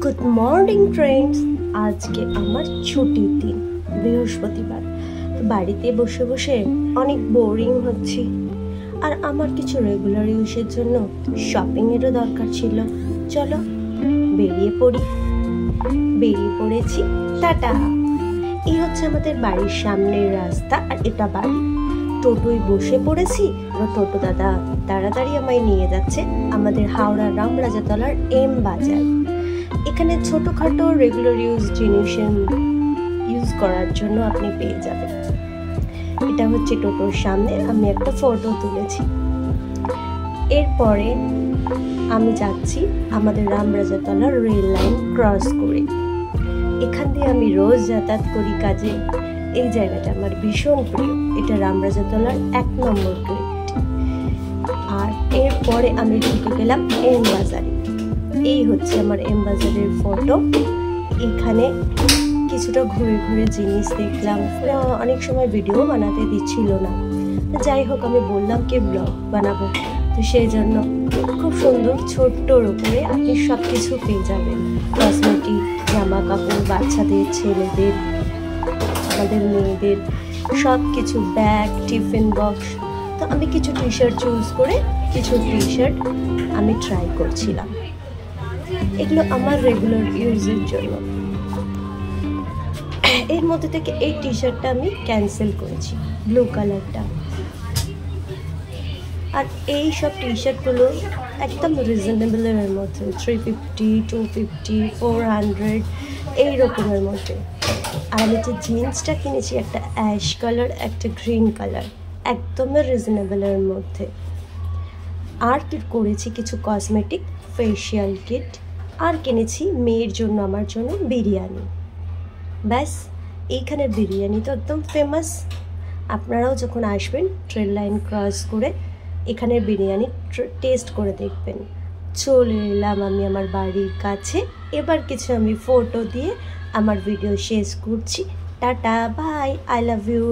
Good morning friends. আজকে আমার ছুটির দিন, বৃহস্পতিবার। তো বাড়িতে বসে বসে অনেক বোরিং হচ্ছি, আর আমার কিছু রেগুলার ইউজের জন্য শপিংয়েরও দরকার ছিল। চলো বেরিয়ে পড়েছি। টাটা। এই হচ্ছে আমাদের বাড়ির সামনের রাস্তা, আর এটা বাড়ি। টোটোয় বসে পড়েছি। এবার টোটো দাদা তাড়াতাড়ি আমায় নিয়ে যাচ্ছে আমাদের হাওড়া রামরাজাতলার এম বাজার। এখানে ছোটোখাটো রেগুলার জিনিস ইউজ করার জন্য আপনি পেয়ে যাবেন। এটা হচ্ছে টোটোর সামনে, আমি একটা ফটো তুলেছি। এরপরে আমি যাচ্ছি আমাদের রামরাজাতলার রেল লাইন ক্রস করে। এখান দিয়ে আমি রোজ যাতায়াত করি কাজে। এই জায়গাটা আমার ভীষণ প্রিয়। এটা রামরাজাতলার 1 নম্বর গেট। আর এরপরে আমি ঢুকে গেলাম এম বাজারে। এই হচ্ছে আমার এম বাজারের ফটো। এখানে কিছুটা ঘুরে ঘুরে জিনিস দেখলাম। অনেক সময় ভিডিও বানাতে দিচ্ছিল না, যাই হোক আমি বললাম কি ব্লগ বানাবো, তো সেই জন্য খুব সুন্দর ছোট্টর উপরে আপনি সব কিছু পেয়ে যাবেন। কসমেটিক, জামা কাপড়, বাচ্চাদের, ছেলেদের, আমাদের মেয়েদের সব কিছু, ব্যাগ, টিফিন বক্স। তো আমি কিছু টি শার্ট চুজ করে কিছু টি শার্ট আমি ট্রাই করছিলাম। এগুলো আমার রেগুলার ইউজের জন্য। এর মধ্যে থেকে এই টি শার্টটা আমি ক্যান্সেল করেছি, ব্লু কালারটা। আর এই সব টি শার্টগুলো একদম রিজনেবলের মধ্যে, 350, 250, 400 এই রকমের মধ্যে। আর আমি যে জিন্সটা কিনেছি একটা অ্যাশ কালার, একটা গ্রিন কালার, একদমই রিজনেবলের মধ্যে। আর কি করেছি কিছু কসমেটিক, ফেশিয়াল কিট, আর কিনেছি মেয়ের জন্য, আমার জন্য বিরিয়ানি। ব্যাস, এইখানে বিরিয়ানি তো একদম ফেমাস। আপনারাও যখন আসবেন ট্রেন লাইন ক্রস করে এখানে বিরিয়ানি টেস্ট করে দেখবেন। চলে এলাম আমি আমার বাড়ির কাছে। এবার কিছু আমি ফটো দিয়ে আমার ভিডিও শেষ করছি। Tata, bye, I love you.